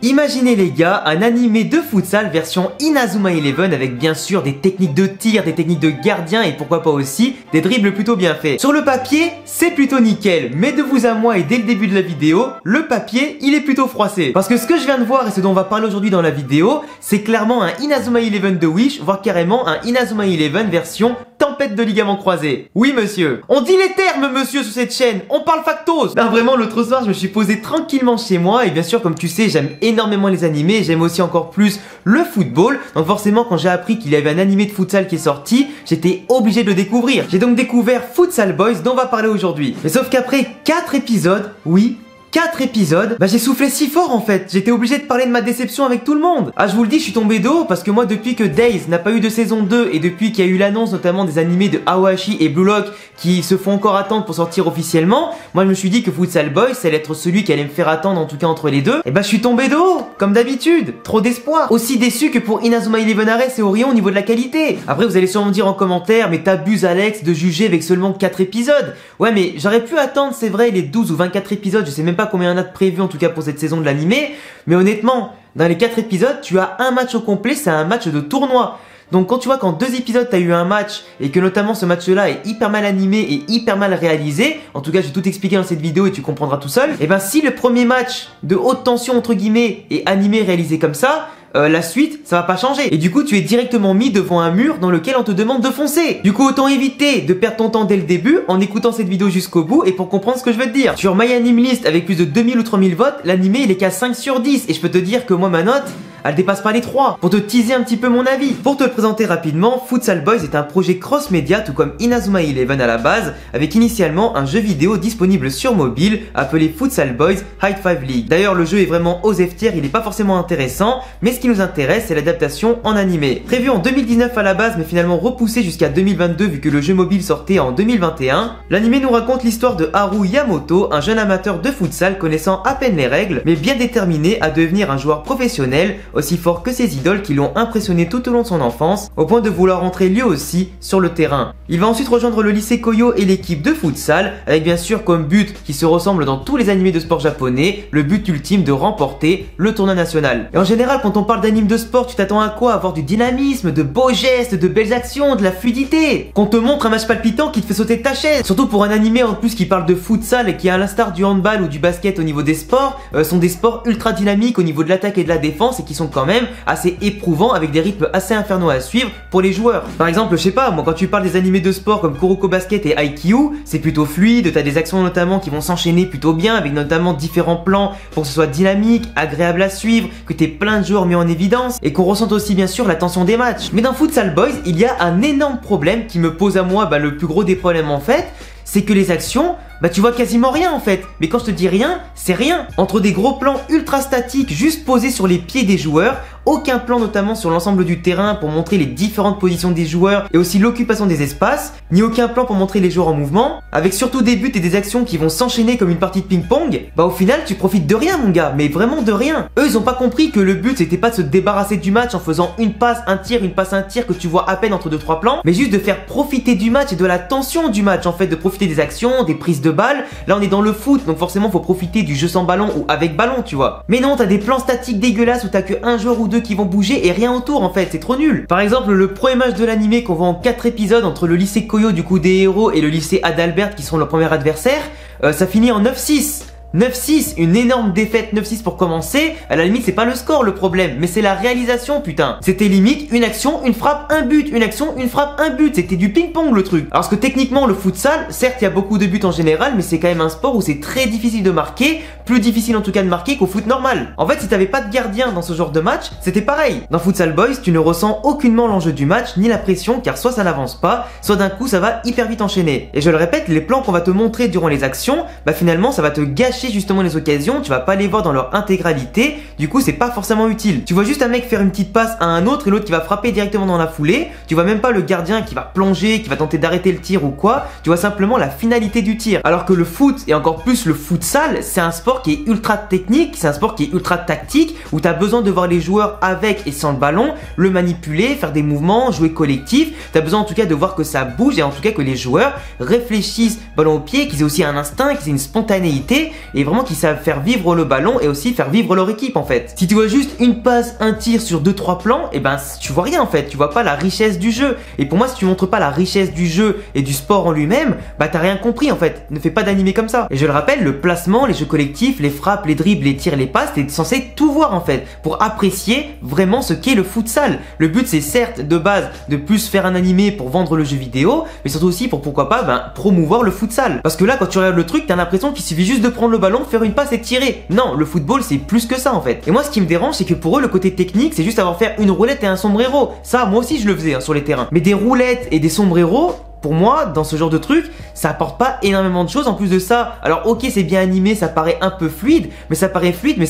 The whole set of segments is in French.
Imaginez les gars, un animé de futsal version Inazuma Eleven avec bien sûr des techniques de tir, des techniques de gardien et pourquoi pas aussi des dribbles plutôt bien faits. Sur le papier, c'est plutôt nickel, mais de vous à moi et dès le début de la vidéo, le papier, il est plutôt froissé. Parce que ce que je viens de voir et ce dont on va parler aujourd'hui dans la vidéo, c'est clairement un Inazuma Eleven de Wish, voire carrément un Inazuma Eleven version tempête de ligaments croisés. Oui monsieur, on dit les termes monsieur sur cette chaîne, on parle factos. Non vraiment, l'autre soir je me suis posé tranquillement chez moi et bien sûr comme tu sais j'aime énormément les animés, j'aime aussi encore plus le football. Donc forcément quand j'ai appris qu'il y avait un animé de futsal qui est sorti, j'étais obligé de le découvrir. J'ai donc découvert Futsal Boys dont on va parler aujourd'hui. Mais sauf qu'après 4 épisodes, oui, 4 épisodes, j'ai soufflé si fort en fait, j'étais obligé de parler de ma déception avec tout le monde. Ah je vous le dis, je suis tombé de haut parce que moi depuis que Days n'a pas eu de saison 2 et depuis qu'il y a eu l'annonce notamment des animés de Awashi et Blue Lock qui se font encore attendre pour sortir officiellement, moi je me suis dit que Futsal Boys ça allait être celui qui allait me faire attendre en tout cas entre les deux. Et je suis tombé de haut, comme d'habitude, trop d'espoir. Aussi déçu que pour Inazuma Eleven Ares et Orion au niveau de la qualité. Après vous allez sûrement me dire en commentaire, mais t'abuses Alex de juger avec seulement 4 épisodes. Ouais mais j'aurais pu attendre c'est vrai les 12 ou 24 épisodes, je sais même pas combien il y en a de prévu en tout cas pour cette saison de l'animé, mais honnêtement, dans les 4 épisodes, tu as un match au complet, c'est un match de tournoi. Donc quand tu vois qu'en 2 épisodes t'as eu un match et que notamment ce match là est hyper mal animé et hyper mal réalisé, en tout cas je vais tout expliquer dans cette vidéo et tu comprendras tout seul, et si le premier match de haute tension entre guillemets est animé réalisé comme ça, la suite, ça va pas changer. Et du coup, tu es directement mis devant un mur dans lequel on te demande de foncer. Du coup, autant éviter de perdre ton temps dès le début en écoutant cette vidéo jusqu'au bout et pour comprendre ce que je veux te dire. Sur MyAnimeList, avec plus de 2000 ou 3000 votes, l'animé il est qu'à 5 sur 10. Et je peux te dire que moi, ma note, elle dépasse pas les 3. Pour te teaser un petit peu mon avis. Pour te le présenter rapidement, Futsal Boys est un projet cross-média tout comme Inazuma Eleven à la base, avec initialement un jeu vidéo disponible sur mobile appelé Futsal Boys High Five League. D'ailleurs, le jeu est vraiment aux F-tiers, il est pas forcément intéressant, mais ce qui nous intéresse, c'est l'adaptation en animé. Prévu en 2019 à la base, mais finalement repoussé jusqu'à 2022 vu que le jeu mobile sortait en 2021, l'animé nous raconte l'histoire de Haru Yamamoto, un jeune amateur de futsal connaissant à peine les règles, mais bien déterminé à devenir un joueur professionnel, aussi fort que ses idoles qui l'ont impressionné tout au long de son enfance, au point de vouloir entrer lui aussi sur le terrain. Il va ensuite rejoindre le lycée Koyo et l'équipe de futsal, avec bien sûr comme but qui se ressemble dans tous les animés de sport japonais, le but ultime de remporter le tournoi national. Et en général, quand on parle d'anime de sport, tu t'attends à quoi? Avoir du dynamisme, de beaux gestes, de belles actions, de la fluidité. Qu'on te montre un match palpitant qui te fait sauter de ta chaise. Surtout pour un animé en plus qui parle de futsal et qui, à l'instar du handball ou du basket au niveau des sports, sont des sports ultra dynamiques au niveau de l'attaque et de la défense et qui sont quand même assez éprouvants avec des rythmes assez infernaux à suivre pour les joueurs. Par exemple, je sais pas, moi quand tu parles des animés de sport comme Kuroko Basket et Haikyuu, c'est plutôt fluide, t'as des actions notamment qui vont s'enchaîner plutôt bien avec notamment différents plans pour que ce soit dynamique, agréable à suivre, que t'aies plein de joueurs mis en évidence et qu'on ressente aussi bien sûr la tension des matchs. Mais dans Futsal Boys, il y a un énorme problème qui me pose à moi le plus gros des problèmes en fait, c'est que les actions, tu vois quasiment rien en fait. Mais quand je te dis rien, c'est rien. Entre des gros plans ultra statiques juste posés sur les pieds des joueurs, aucun plan notamment sur l'ensemble du terrain pour montrer les différentes positions des joueurs et aussi l'occupation des espaces, ni aucun plan pour montrer les joueurs en mouvement, avec surtout des buts et des actions qui vont s'enchaîner comme une partie de ping-pong, au final tu profites de rien mon gars, mais vraiment de rien. Eux ils ont pas compris que le but c'était pas de se débarrasser du match en faisant une passe, un tir que tu vois à peine entre 2-3 plans, mais juste de faire profiter du match et de la tension du match en fait, de profiter des actions, des prises de balles. Là on est dans le foot donc forcément faut profiter du jeu sans ballon ou avec ballon tu vois. Mais non, t'as des plans statiques dégueulasses où t'as que un joueur ou deux qui vont bouger et rien autour en fait, c'est trop nul. Par exemple le premier match de l'animé qu'on voit en 4 épisodes entre le lycée Koyo du coup des héros et le lycée Adalbert qui sont leurs premiers adversaires, ça finit en 9-6. 9-6, une énorme défaite 9-6 pour commencer. À la limite c'est pas le score le problème, mais c'est la réalisation putain. C'était limite une action, une frappe, un but, une action, une frappe, un but. C'était du ping-pong le truc. Alors que techniquement le futsal, certes il y a beaucoup de buts en général, mais c'est quand même un sport où c'est très difficile de marquer, plus difficile en tout cas de marquer qu'au foot normal. En fait si t'avais pas de gardien dans ce genre de match, c'était pareil. Dans Futsal Boys tu ne ressens aucunement l'enjeu du match ni la pression car soit ça n'avance pas, soit d'un coup ça va hyper vite enchaîner. Et je le répète, les plans qu'on va te montrer durant les actions, finalement ça va te gâcher justement les occasions, tu vas pas les voir dans leur intégralité, du coup c'est pas forcément utile. Tu vois juste un mec faire une petite passe à un autre et l'autre qui va frapper directement dans la foulée, tu vois même pas le gardien qui va plonger, qui va tenter d'arrêter le tir ou quoi, tu vois simplement la finalité du tir. Alors que le foot et encore plus le futsal, c'est un sport qui est ultra technique, c'est un sport qui est ultra tactique, où tu as besoin de voir les joueurs avec et sans le ballon, le manipuler, faire des mouvements, jouer collectif, tu as besoin en tout cas de voir que ça bouge et en tout cas que les joueurs réfléchissent ballon au pied, qu'ils aient aussi un instinct, qu'ils aient une spontanéité. et vraiment qui savent faire vivre le ballon et aussi faire vivre leur équipe en fait. Si tu vois juste une passe, un tir sur 2-3 plans, et ben tu vois rien en fait, tu vois pas la richesse du jeu. Et pour moi, si tu montres pas la richesse du jeu et du sport en lui-même, bah t'as rien compris en fait. Ne fais pas d'animé comme ça. Et je le rappelle, le placement, les jeux collectifs, les frappes, les dribbles, les tirs, les passes, t'es censé tout voir en fait pour apprécier vraiment ce qu'est le futsal. Le but c'est certes de base de plus faire un animé pour vendre le jeu vidéo, mais surtout aussi pour pourquoi pas promouvoir le futsal. Parce que là quand tu regardes le truc, t'as l'impression qu'il suffit juste de prendre le ballon, faire une passe et tirer. Non, le football c'est plus que ça en fait. Et moi ce qui me dérange c'est que pour eux le côté technique c'est juste avoir faire une roulette et un sombrero. Ça moi aussi je le faisais sur les terrains. Mais des roulettes et des sombreros, pour moi, dans ce genre de truc, ça apporte pas énormément de choses en plus de ça. Alors ok, c'est bien animé, ça paraît un peu fluide, mais c'est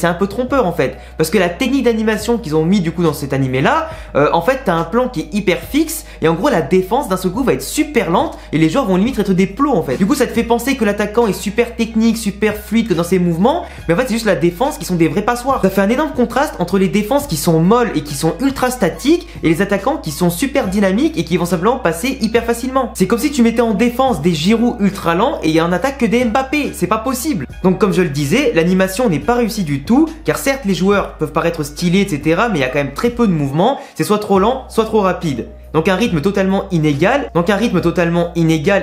un peu trompeur en fait. Parce que la technique d'animation qu'ils ont mis du coup dans cet animé là, en fait t'as un plan qui est hyper fixe, et en gros la défense d'un seul coup va être super lente, et les joueurs vont limite être des plots en fait. Du coup ça te fait penser que l'attaquant est super technique, super fluide que dans ses mouvements, mais en fait c'est juste la défense qui sont des vrais passoires. Ça fait un énorme contraste entre les défenses qui sont molles et qui sont ultra statiques, et les attaquants qui sont super dynamiques et qui vont simplement passer hyper facilement. C'est comme si tu mettais en défense des Giroud ultra lents et en attaque que des Mbappé, c'est pas possible. Donc comme je le disais, l'animation n'est pas réussie du tout, car certes les joueurs peuvent paraître stylés etc, mais il y a quand même très peu de mouvements, c'est soit trop lent, soit trop rapide. Donc un rythme totalement inégal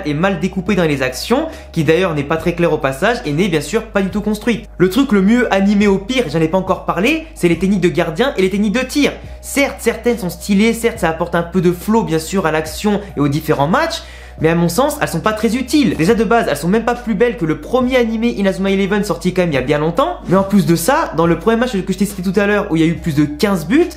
et mal découpé dans les actions, qui d'ailleurs n'est pas très clair au passage et n'est bien sûr pas du tout construite. Le truc le mieux animé au pire, j'en ai pas encore parlé, c'est les techniques de gardien et les techniques de tir. Certes, certaines sont stylées, certes ça apporte un peu de flow bien sûr à l'action et aux différents matchs, mais à mon sens, elles sont pas très utiles. Déjà de base, elles sont même pas plus belles que le premier animé Inazuma Eleven sorti quand même il y a bien longtemps. Mais en plus de ça, dans le premier match que je t'ai cité tout à l'heure où il y a eu plus de 15 buts,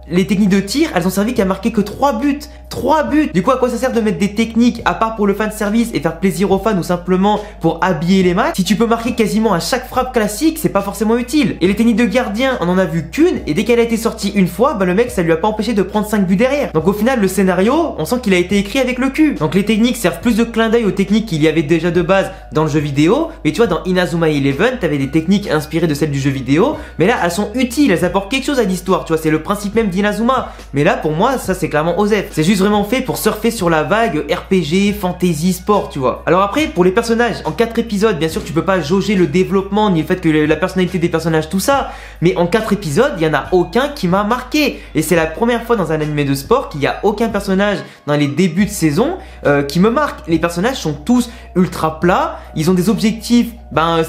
les techniques de tir, elles ont servi qu'à marquer que 3 buts. 3 buts. Du coup, à quoi ça sert de mettre des techniques à part pour le fan service et faire plaisir aux fans ou simplement pour habiller les matchs? Si tu peux marquer quasiment à chaque frappe classique, c'est pas forcément utile. Et les techniques de gardien, on en a vu qu'une, et dès qu'elle a été sortie une fois, bah le mec ça lui a pas empêché de prendre 5 buts derrière. Donc au final, le scénario, on sent qu'il a été écrit avec le cul. Donc les techniques servent plus de clin d'œil aux techniques qu'il y avait déjà de base dans le jeu vidéo. Mais tu vois, dans Inazuma Eleven, t'avais des techniques inspirées de celles du jeu vidéo, mais là elles sont utiles, elles apportent quelque chose à l'histoire. Tu vois, c'est le principe même d'Inazuma. Mais là, pour moi, ça c'est clairement OZEF. C'est juste vraiment fait pour surfer sur la vague RPG, fantasy, sport, tu vois. Alors après, pour les personnages, en 4 épisodes, bien sûr, tu peux pas jauger le développement, ni le fait que la personnalité des personnages, tout ça. Mais en 4 épisodes, il y en a aucun qui m'a marqué. Et c'est la première fois dans un animé de sport qu'il y a aucun personnage dans les débuts de saison qui me marque. Les personnages sont tous ultra plats, ils ont des objectifs,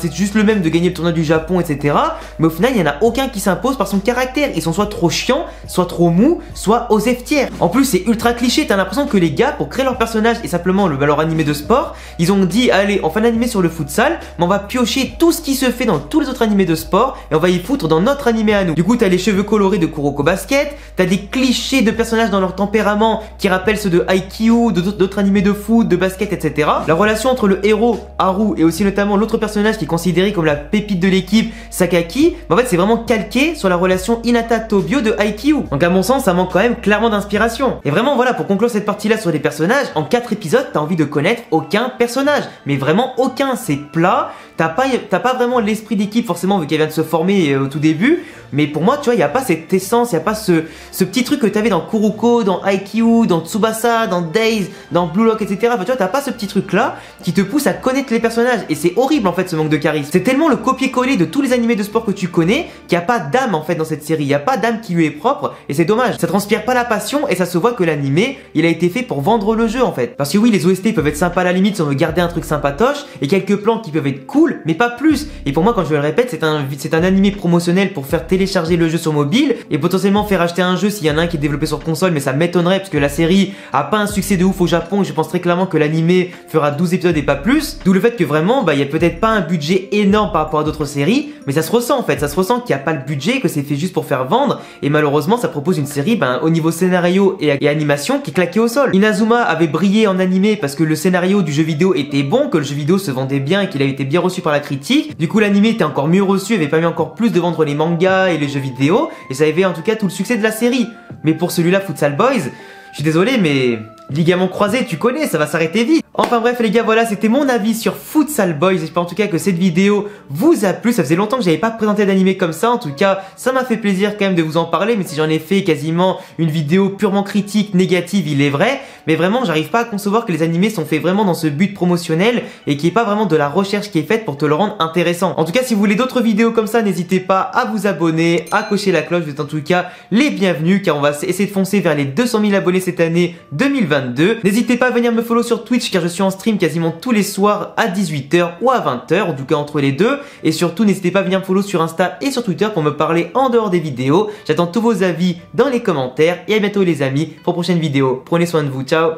c'est juste le même de gagner le tournoi du Japon, etc. Mais au final, il n'y en a aucun qui s'impose par son caractère. Ils sont soit trop chiants, soit trop mous, soit OZEF tiers. En plus, c'est ultra cliché, t'as l'impression que les gars, pour créer leur personnage et simplement leur animé de sport, ils ont dit, allez, on fait un animé sur le futsal, mais on va piocher tout ce qui se fait dans tous les autres animés de sport et on va y foutre dans notre animé à nous. Du coup, t'as les cheveux colorés de Kuroko Basket, t'as des clichés de personnages dans leur tempérament qui rappellent ceux de Haikyuu, d'autres animés de foot, de basket, etc. La relation entre le héros, Haru, et aussi notamment l'autre personnage qui est considéré comme la pépite de l'équipe, Sakaki, en fait c'est vraiment calqué sur la relation Hinata-Tobio de Haikyuu. Donc à mon sens ça manque quand même clairement d'inspiration. Et vraiment voilà, pour conclure cette partie là sur les personnages, en 4 épisodes t'as envie de connaître aucun personnage, mais vraiment aucun, c'est plat, t'as pas vraiment l'esprit d'équipe forcément vu qu'elle vient de se former au tout début, mais pour moi tu vois il n'y a pas cette essence, il n'y a pas ce petit truc que t'avais dans Kuroko, dans Haikyuu, dans Tsubasa, dans Days, dans Blue Lock, etc. Enfin, tu vois t'as pas ce petit truc là qui te pousse à connaître les personnages, et c'est horrible en fait ce manque de charisme. C'est tellement le copier-coller de tous les animés de sport que tu connais qu'il n'y a pas d'âme en fait dans cette série, il n'y a pas d'âme qui lui est propre, et c'est dommage. Ça transpire pas la passion et ça se voit que l'animé il a été fait pour vendre le jeu en fait. Parce que oui, les OST peuvent être sympas à la limite si on veut garder un truc sympatoche, et quelques plans qui peuvent être cool, mais pas plus. Et pour moi, quand je le répète, c'est un animé promotionnel pour faire télécharger le jeu sur mobile et potentiellement faire acheter un jeu s'il y en a un qui est développé sur console, mais ça m'étonnerait parce que la série a pas un succès de ouf au Japon et je pense très clairement que l'animé fera 12 épisodes et pas plus. D'où le fait que vraiment, il y a peut-être pas un budget énorme par rapport à d'autres séries, mais ça se ressent en fait, ça se ressent qu'il n'y a pas le budget, que c'est fait juste pour faire vendre, et malheureusement ça propose une série au niveau scénario et animation qui est claquée au sol. Inazuma avait brillé en animé parce que le scénario du jeu vidéo était bon, que le jeu vidéo se vendait bien et qu'il avait été bien reçu par la critique. Du coup l'animé était encore mieux reçu, avait permis encore plus de vendre les mangas et les jeux vidéo, et ça avait en tout cas tout le succès de la série. Mais pour celui-là, Futsal Boys, je suis désolé mais Ligament croisé, tu connais, ça va s'arrêter vite. Enfin bref les gars, voilà, c'était mon avis sur Futsal Boys. J'espère en tout cas que cette vidéo vous a plu. Ça faisait longtemps que j'avais pas présenté d'animé comme ça. En tout cas, ça m'a fait plaisir quand même de vous en parler, même si j'en ai fait quasiment une vidéo purement critique, négative, il est vrai. Mais vraiment, j'arrive pas à concevoir que les animés sont faits vraiment dans ce but promotionnel et qu'il n'y ait pas vraiment de la recherche qui est faite pour te le rendre intéressant. En tout cas, si vous voulez d'autres vidéos comme ça, n'hésitez pas à vous abonner, à cocher la cloche. Vous êtes en tout cas les bienvenus car on va essayer de foncer vers les 200 000 abonnés cette année 2022. N'hésitez pas à venir me follow sur Twitch car je suis en stream quasiment tous les soirs à 18 h ou à 20 h, en tout cas entre les deux. Et surtout, n'hésitez pas à venir me follow sur Insta et sur Twitter pour me parler en dehors des vidéos. J'attends tous vos avis dans les commentaires et à bientôt les amis pour une prochaine vidéo. Prenez soin de vous, ciao.